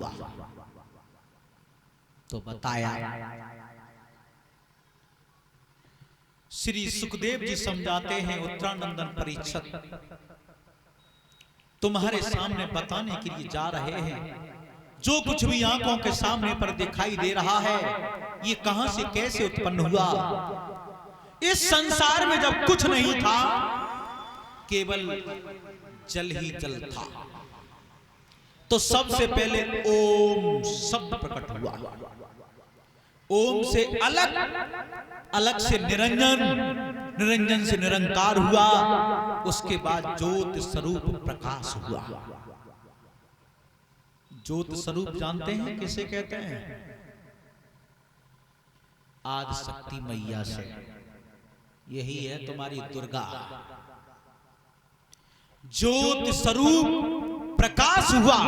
हुआ। तो बताया श्री सुखदेव जी समझाते हैं, उत्तरानंदन परीक्षित, तुम्हारे सामने बताने के लिए जा रहे हैं, जो कुछ भी आंखों के सामने पर दिखाई दे रहा है, ये कहां से कैसे उत्पन्न हुआ। इस संसार में जब कुछ नहीं था, केवल जल ही जल था, तो सबसे पहले ओम शब्द प्रकट हुआ। ओम से अलग, अलग से निरंजन, निरंजन से निरंकार हुआ। उसके बाद ज्योत स्वरूप प्रकाश हुआ। ज्योत स्वरूप जानते हैं किसे कहते हैं? आदि शक्ति मैया से। यही है तुम्हारी दुर्गा। ज्योत स्वरूप प्रकाश हुआ,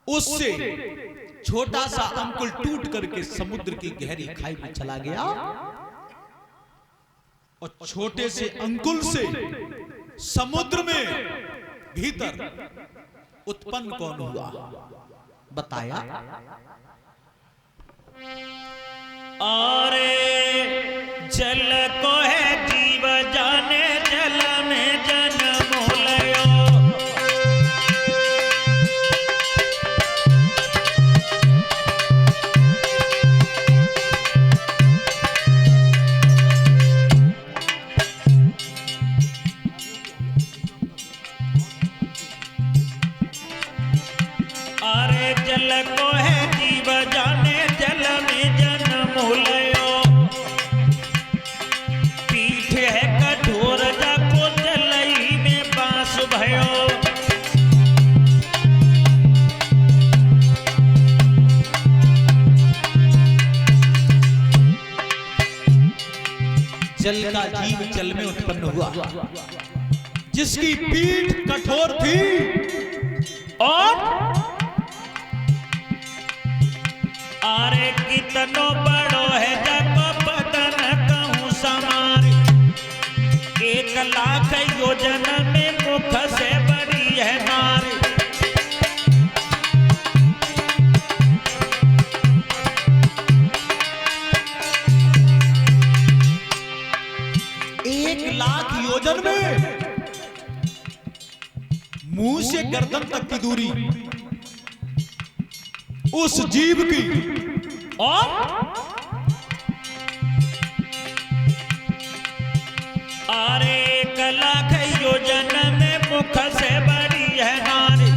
उससे छोटा सा अंकुर टूट करके समुद्र की गहरी खाई में चला गया, और छोटे से अंकुर से समुद्र में भीतर उत्पन्न कौन हुआ? बताया, और जल को है जीव जाने, जल में जन्म लयो। अरे जल को है जीव जाने, जल में जन्म लयो। पीठ है कठोर, जाको जलई में बांस भयो। जल का जीव जल में उत्पन्न हुआ, जिसकी पीठ कठोर थी और अरे कितनो बड़ो है जाको बदन कहूँ समार। 1 लाख योजन में मुख से बड़ी है नार। एक लाख योजन में मुंह से गर्दन तक की दूरी उस जीव की, और अरे 1 लाख योजन में मुख से बड़ी है नारी।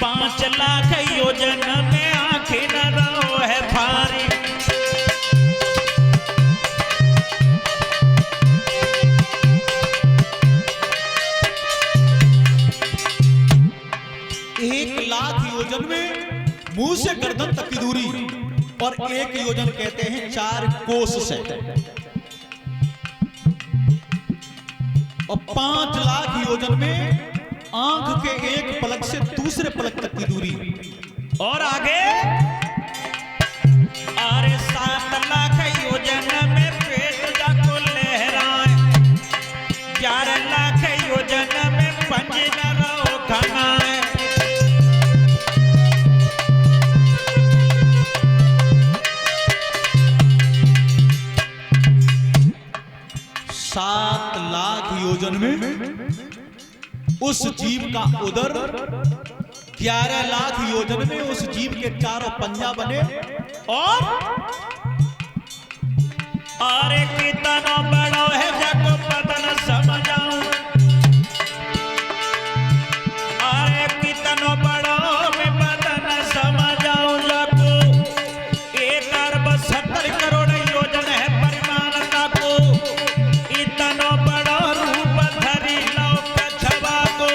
5 लाख योजन में आखिर रहो है भारी। योजन में मुंह से गर्दन तक की दूरी, और 1 योजन कहते हैं 4 कोस से, और 5 लाख योजन में आंख के एक पलक से दूसरे पलक तक की दूरी, और आगे अरे 7 लाख योजन में पेट जाको लहराए। 11 लाख योजन में पंज न रहो खनाए। 7 लाख योजन में उस जीव का उदर, 11 लाख योजन में उस जीव के चारों पंजा बने, और अरे कितना बड़ो है जाको पता न समझाऊं। अरे कितना बड़ो मैं पता न समझाऊं। जाको 1 अरब 70 करोड़ योजन है परिमाणता को। इतना बड़ा रूप धरी लो कछवा को।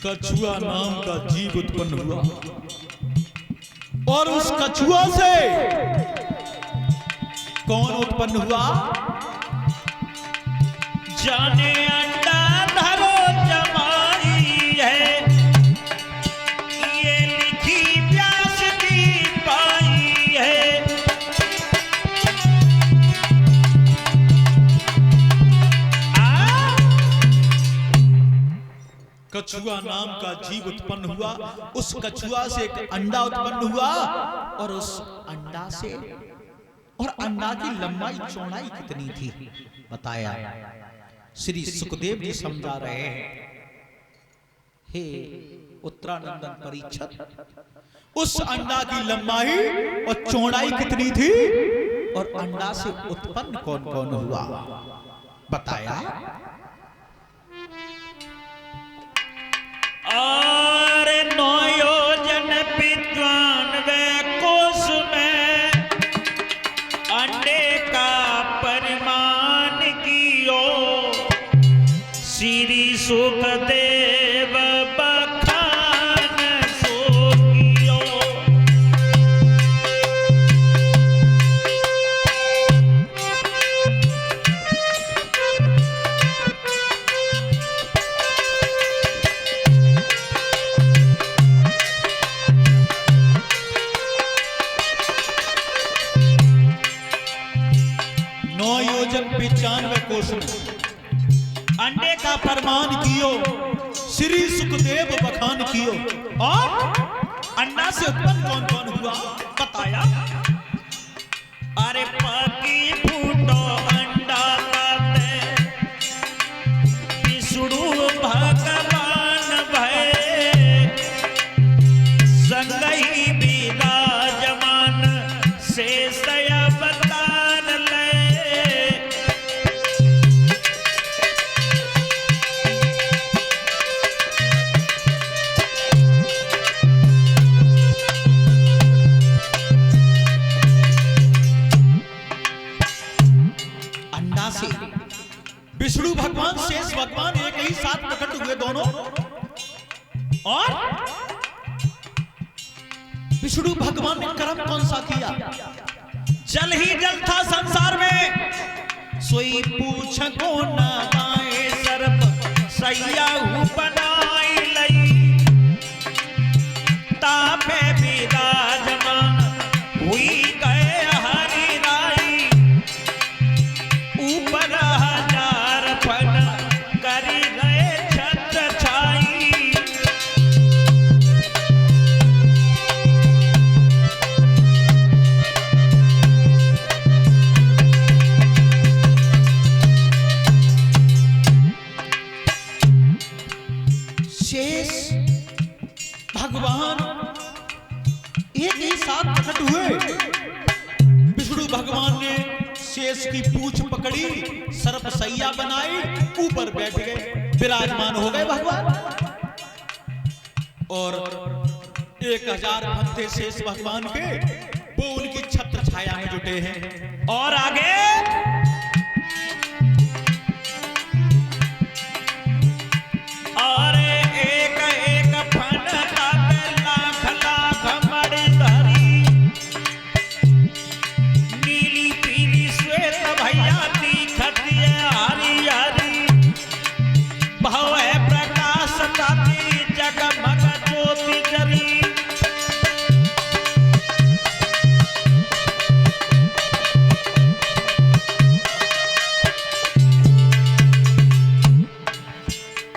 कछुआ नाम का जीव उत्पन्न हुआ, और उस कछुआ से कौन उत्पन्न हुआ? जाने अंडा धरो जमाई है, ये लिखी व्यास की पाई है। कछुआ नाम का जीव उत्पन्न हुआ। उस कछुआ से एक अंडा उत्पन्न हुआ और उस अंडा से, और अंडा की लंबाई चौड़ाई कितनी थी बताया। श्री सुखदेव जी समझा रहे हैं, हे उत्तरानंदन परीक्षित, उस अंडा की लंबाई और चौड़ाई कितनी थी और अंडा से उत्पन्न कौन कौन हुआ बताया। और 9 योजन विद्वान वे कोस में अंडे का परिमाण कियो, श्री सुखदेव बखान सो कियो। 9 योजन 95 कोष में अंडे का फरमान कियो, श्री सुखदेव बखान कियो। और अंडा से उत्पन्न कौन कौन हुआ बताया। अरे पाकी फूटो अंडा पाते, विष्णु भगवान भय, संगहि विराजमान शेष अवतार ले। अंडा से विष्णु भगवान शेष भगवान एक ही साथ प्रकट हुए दोनों। और विष्णु भगवान ने कर्म कौन सा किया। जल ही जल था संसार में, सोई पूछ को न आए सर्प सैया बनाई लई, तापे विराजमान हुई गए हरि राई, ऊपर 1000 फन करी गए छत्र छाई। शेष भगवान एक ही साथ प्रकट हुए। विष्णु भगवान ने शेष की पूंछ पकड़ी, सर्प सैया बनाई, ऊपर बैठ गए, विराजमान हो गए भगवान। और 1000 फंदे शेष भगवान के, वो उनकी छत्र छाया में जुटे हैं। और आगे और एक एक फन तापे लाख लाख मणि धरी, नीली पीली श्वेत भैया दिखती है हरी हरी, भव है प्रकाश ताती जगमग ज्योति जरी।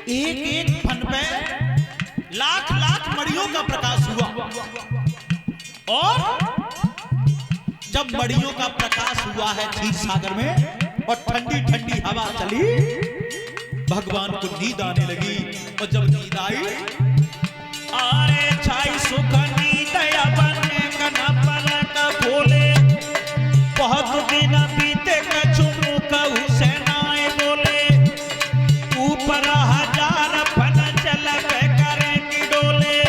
एक एक फन पे लाख लाख मड़ियों का प्रकाश हुआ। और जब मड़ियों का प्रकाश हुआ है क्षीर सागर में और ठंडी ठंडी हवा चली, भगवान को नींद आने लगी। और जब नींद आई, आरे छाई सुख नींद बने कना पलक खोले, बहुत दिन बीते कछु मुख हुसैनाए बोले, ऊपर 1000 फन चलक करे की डोले।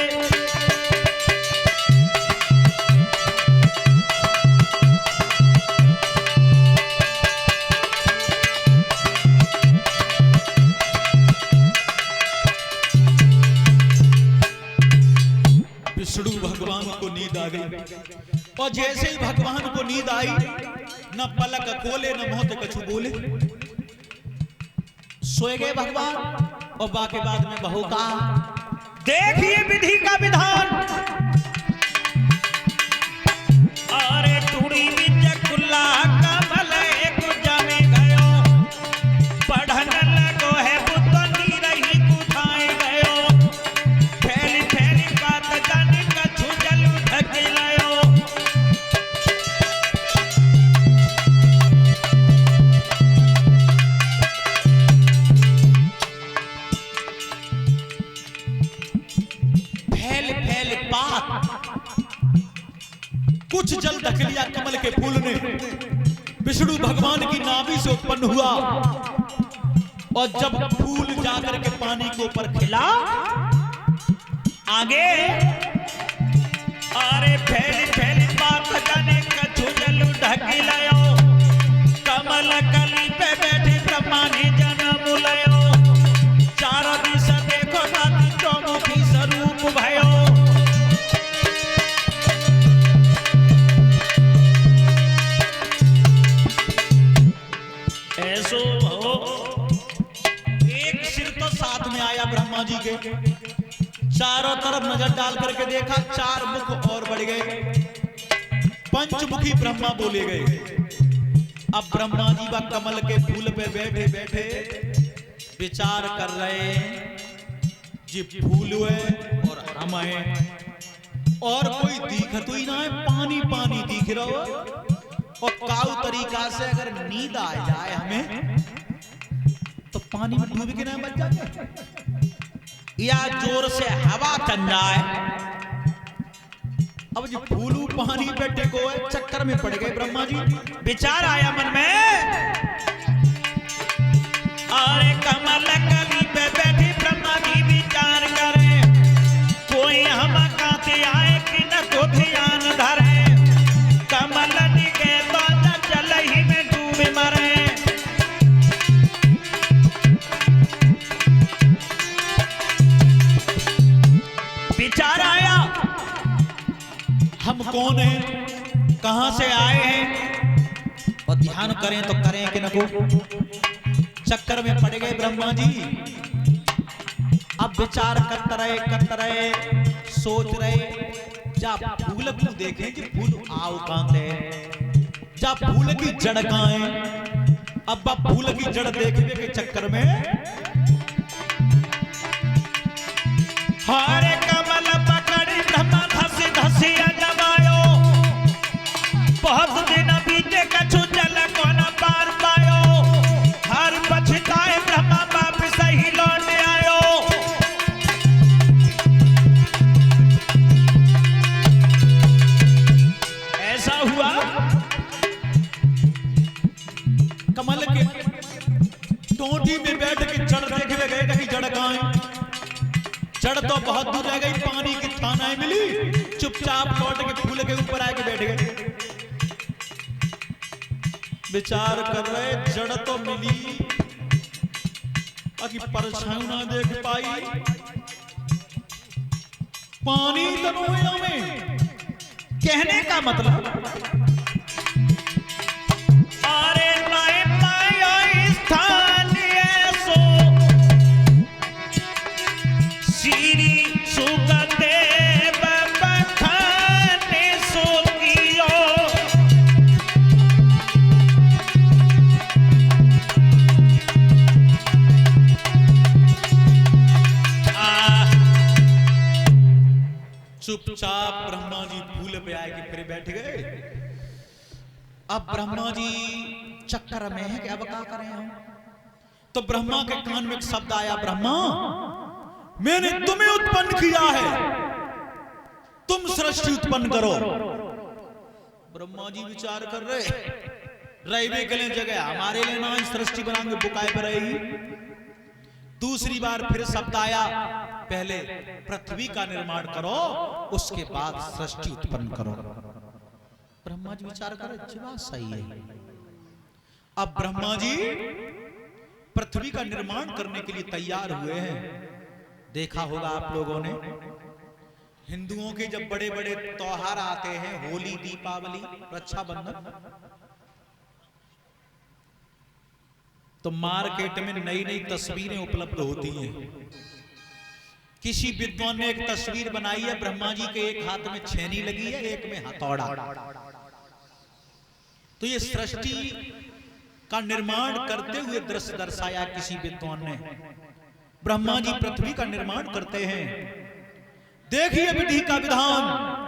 विष्णु भगवान को नींद आ गई। और जैसे ही भगवान को नींद आई, न पलक खोले न मुंह कछु बोले, सोए गए भगवान। और बाकी बाद में बहू का देखिए विधि का विधान, अरे टूड़ी विद्या कुल्ला कमल एक जमे गयो, पढ़न लगो है बुद्धनी रही कुठाए गयो, चख लिया कमल के फूल ने, विष्णु भगवान की नाभि से उत्पन्न हुआ और जब फूल जाकर के पानी के ऊपर खिला, आगे अरे फैल फैल बात जाने कछु जलु ढकी लयो, कमल कली पे बैठे ब्रह्मा ने जन्म लयो, चारों दिश देखो नाती चौमुखी स्वरूप भयो। ऐसो हो एक सिर तो साथ में आया ब्रह्मा जी के, चारों तरफ नजर डाल करके देखा, 4 मुख और बढ़ गए, पंचमुखी ब्रह्मा बोले गए। अब ब्रह्मा जी व कमल के फूल पे बैठे बैठे विचार कर रहे हैं, जी फूल है और हम हैं, और कोई दिखत ही ना है, पानी पानी दिख रहा हो, और काउ तरीका से अगर नींद आ जाए हमें तो पानी में डूब के ना बच जाते, या जोर से हवा चल जाए। अब जो फूलू पानी पे टिको है, चक्कर में पड़ गए ब्रह्मा जी। विचार आया मन में, अरे कमल कली पे बैठे ब्रह्मा जी विचार करे, कोई हम काते आए कि न को ध्यान धरे, कमल के तो जल ही में डूबे मरे। विचार आया, हम कौन हैं, कहां से आए हैं, और ध्यान करें तो करें कि न को। चक्कर में पड़ गए ब्रह्मा जी। अब विचार करते रहे, सोच रहे, जा फूल को देखें कि फूल आओ कहां से, जा फूल की जड़ कहां है। अब फूल की जड़ देखने के चक्कर में हरे कमल पकड़ी ब्रह्मा धसी धसी जमायो, बहुत दिन बीते कछु जल को न पार पायो, हर पछताए ब्रह्मा वापिस ही लौट आयो। ऐसा हुआ कमल के टोटी में बैठ के जड़ देखने गए कि जड़ कहां है। जड़ तो बहुत दूर रह गई, पानी की थानाएं मिली, चुपचाप लौट के फूल के ऊपर आके बैठ गए। विचार कर रहे, जड़ तो मिली बाकी परछाई ना देख पाई, पानी तनोया में। कहने का मतलब अरे नए पायो स्थान ऐसो, श्री सुखदेव बखाने सो कियो। चुपचाप ब्रह्मा जी फूल पे आए कि फिर बैठ गए। अब ब्रह्मा जी चक्कर में है कि अब क्या करें हम। तो ब्रह्मा के कान में एक शब्द आया, ब्रह्मा मैंने तुम्हें उत्पन्न किया है, तुम सृष्टि उत्पन्न करो। ब्रह्मा जी विचार कर रहे के लिए जगह हमारे लिए ना सृष्टि बनाएंगे, बुकाए पर रहेगी। दूसरी बार फिर शब्द आया, पहले पृथ्वी का निर्माण करो, उसके बाद सृष्टि उत्पन्न करो। ब्रह्मा जी विचार कर रहे, बात सही है। अब ब्रह्मा जी पृथ्वी का निर्माण करने के लिए तैयार हुए हैं। देखा होगा आप लोगों ने, हिंदुओं के जब बड़े बड़े त्योहार आते हैं, होली, दीपावली, रक्षाबंधन, तो मार्केट में नई नई तस्वीरें उपलब्ध होती हैं। किसी विद्वान ने एक तस्वीर बनाई है, ब्रह्मा जी के एक हाथ में छेनी लगी है, एक में हथौड़ा। तो ये सृष्टि का निर्माण करते हुए दृश्य दर्शाया किसी विद्वान ने। ब्रह्मा जी पृथ्वी का निर्माण करते हैं। देखिए विधि का विधान।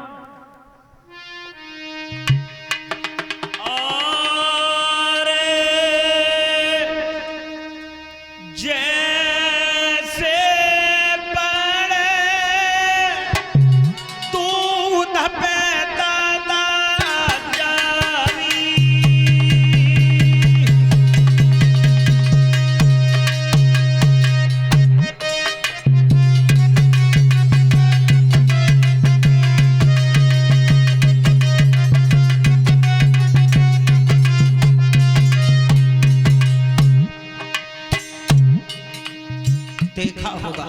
होगा।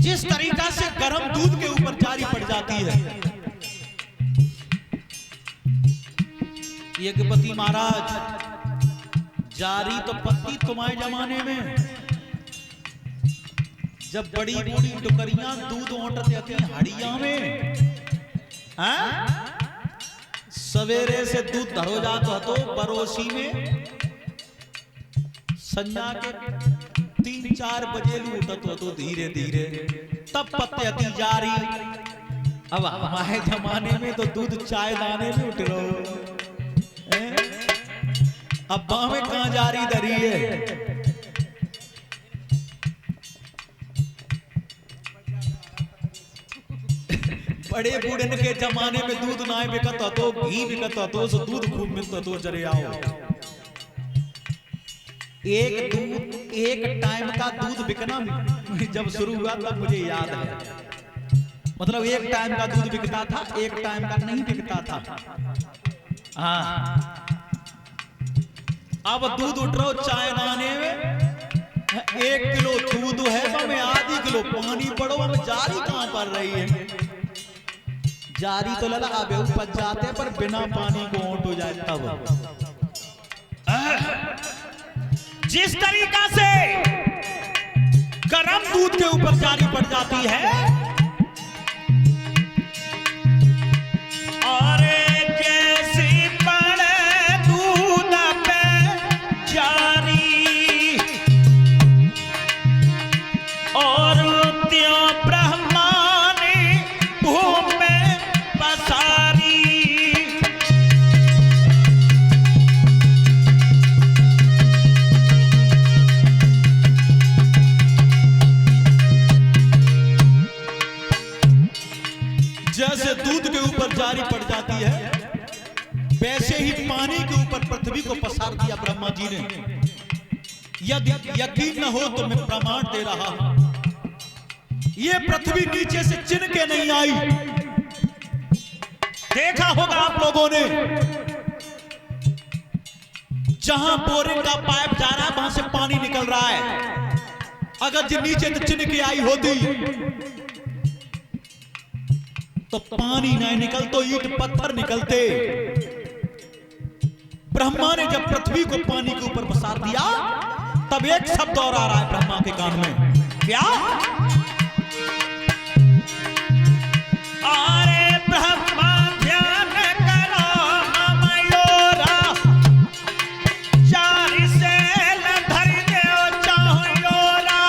जिस तरीका से गर्म दूध के ऊपर जारी पड़ जाती है। यज्ञपति महाराज, जारी तो पत्ती तुम्हारे जमाने में जब बड़ी बड़ी टुकरियां दूध ओंटते थी हड़िया में, सवेरे से दूध धरो जाता तो पड़ोसी में, संजा के 3-4 बजे लूटत हो तो धीरे धीरे तब पत्ते अति जारी। अब हमारे जमाने में तो दूध चाय दाने में उठ रहो, अब में कहां जारी धरी है। बड़े बूढ़े के जमाने में दूध ना बिकत तो घी बिकत तो दूध खूब मिलता तो जरे आओ। एक टाइम का दूध बिकना जब शुरू हुआ तब मुझे याद है, मतलब एक टाइम का दूध बिकता था, एक टाइम का नहीं बिकता था। हाँ, अब दूध उठ रहा चाय बनाने में 1 किलो दूध है तो मैं आधी किलो पानी पड़ो, हम जारी कहां पड़ रही है। जारी तो लगा बेहू पच जाते पर बिना पानी को ओंट हो जाए तब। जिस तरीका से गर्म दूध के ऊपर जारी पड़ जाती है, और जैसी पड़े दूध पे जारी, और त्यों ब्रह्मा ने भूमि में पसारी। जैसे दूध के ऊपर जारी पड़ जाती है, वैसे ही पानी के ऊपर पृथ्वी को पसार दिया ब्रह्मा जी ने। यदि यकीन न हो तो मैं प्रमाण दे रहा हूं, ये पृथ्वी नीचे से चिन के नहीं आई। देखा होगा आप लोगों ने, जहां बोरिंग का पाइप जा रहा है वहां से पानी निकल रहा है, अगर जो नीचे से चिन के आई होती तो पानी नहीं निकल तो ईंट पत्थर निकलते। ब्रह्मा ने जब पृथ्वी को पानी के ऊपर पसार दिया तब एक शब्द और आ रहा है ब्रह्मा के कान में, क्या? अरे ब्रह्मा ध्यान करो मयोरा, चारि से धर देओ चाहोरा,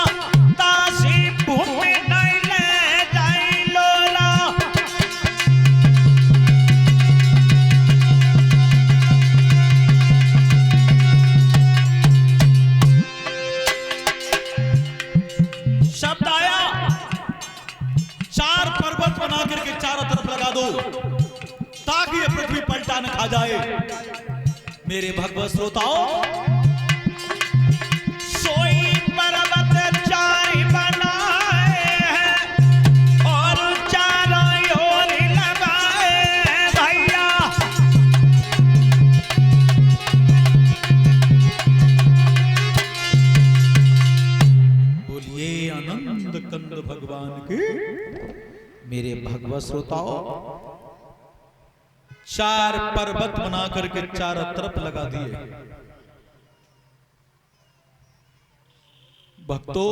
तासी भूमि नहीं ले जाई लोला। शब्द आया, 4 पर्वत बना करके चारों तरफ लगा दो ताकि ये पृथ्वी पलटा न खा जाए। मेरे भगवत श्रोताओं, सोई पर्वत 4 बनाए हैं और चारों ओर लगाए हैं भैया। बोलिए आनंद कंद भगवान के। मेरे भगवत श्रोताओं, 4 पर्वत बना करके चारों तरफ लगा दिए। भक्तों,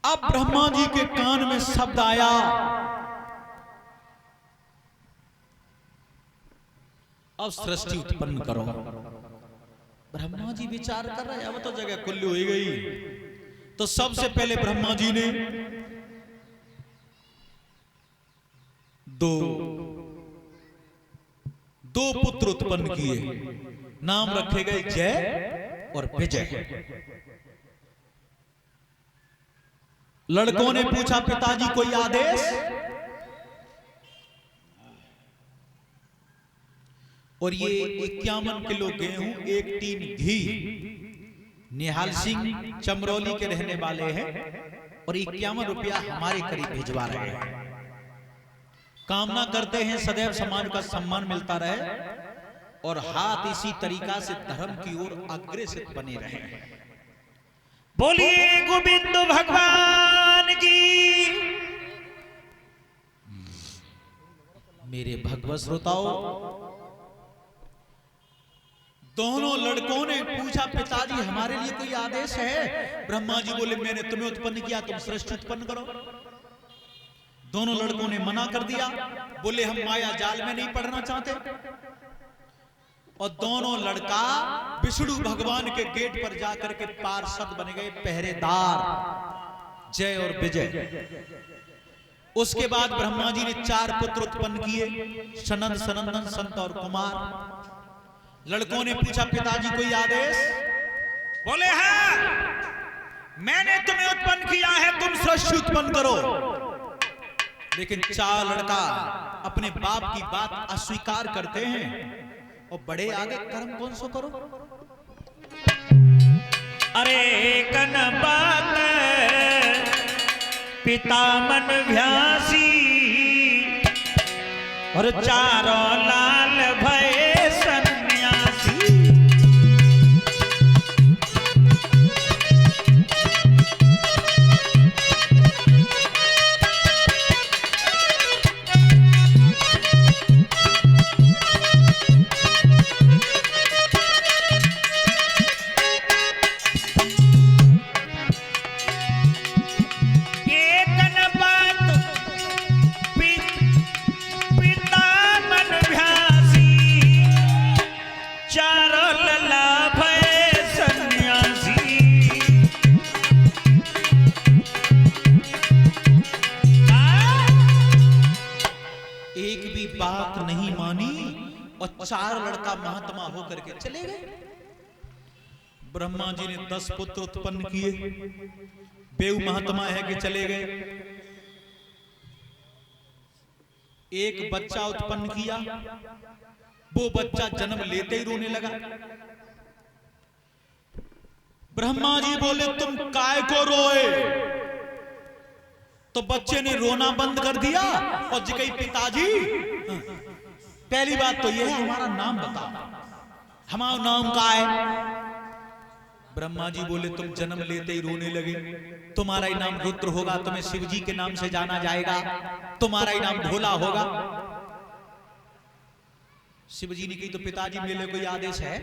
अब ब्रह्मा जी के कान में शब्द आया, अब सृष्टि उत्पन्न करो। ब्रह्मा जी विचार कर रहे हैं, अब तो जगह खुली हो गई। तो सबसे पहले ब्रह्मा जी ने दो पुत्र उत्पन्न किए, नाम रखे गए जय और विजय। लड़कों ने पूछा पिताजी कोई आदेश, और ये 51 किलो गेहूं 1 टीन घी निहाल सिंह चमरौली के रहने वाले हैं और 51 रुपया हमारे करीब भिजवा रहे हैं। कामना करते हैं सदैव समाज का सम्मान मिलता रहे और हाथ इसी तरीका से धर्म की ओर अग्रसर बने रहे। बोलिए गोविंद भगवान की। मेरे भगवत श्रोताओं, दोनों लड़कों ने पूछा पिताजी हमारे लिए कोई आदेश है? ब्रह्मा जी बोले मैंने तुम्हें उत्पन्न किया, तुम सृष्टि उत्पन्न करो। दोनों लड़कों ने मना कर दिया, बोले हम माया जाल में नहीं पढ़ना चाहते। और दोनों लड़का विष्णु भगवान के गेट पर जाकर के पार्षद बन गए, पहरेदार, जय और विजय। उसके बाद ब्रह्मा जी ने 4 पुत्र उत्पन्न किए, सनंद, सनंदन, संत और कुमार। लड़कों ने पूछा पिताजी कोई आदेश? बोले हाँ, मैंने तुम्हें उत्पन्न किया है, तुम सृष्टि उत्पन्न करो। लेकिन 4 लड़का अपने बाप की बात अस्वीकार करते हैं और बड़े आगे कर्म कौन सो करो। अरे कन बात पिता मन भ्यासी और चारों लाल भय सन्यासी। बात नहीं मानी और 4 लड़का महात्मा होकर के चले गए। ब्रह्मा जी ने 10 पुत्र उत्पन्न किए, बेव महात्मा है कि चले गए। एक बच्चा उत्पन्न किया, वो बच्चा जन्म लेते ही रोने लगा। ब्रह्मा जी बोले तुम काय को रोए? तो बच्चे ने रोना बंद कर दिया और जी कही पिताजी पहली बात तो यह है हमारा नाम बताओ, हमारा नाम का है? ब्रह्मा जी बोले तुम जन्म लेते ही रोने लगे, तुम्हारा ही नाम रुद्र होगा, तुम्हें शिव जी के नाम से जाना जाएगा, तुम्हारा ही नाम भोला होगा। शिव जी ने कही तो पिताजी मेरे लिए कोई आदेश है?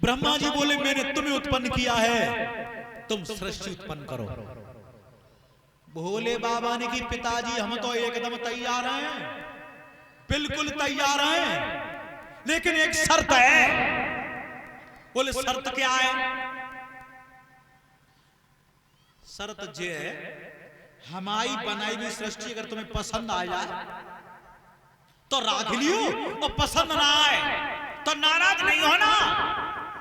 ब्रह्मा जी बोले मैंने तुम्हें उत्पन्न किया है, तुम सृष्टि उत्पन्न करो। भोले बाबा ने की पिताजी हम तो एकदम तैयार हैं, बिल्कुल तैयार हैं, लेकिन एक शर्त है। बोले शर्त क्या है? शर्त ये है हमारी बनाई हुई सृष्टि अगर तुम्हें पसंद आ जाए तो राख लियो, और पसंद ना आए तो नाराज नहीं होना।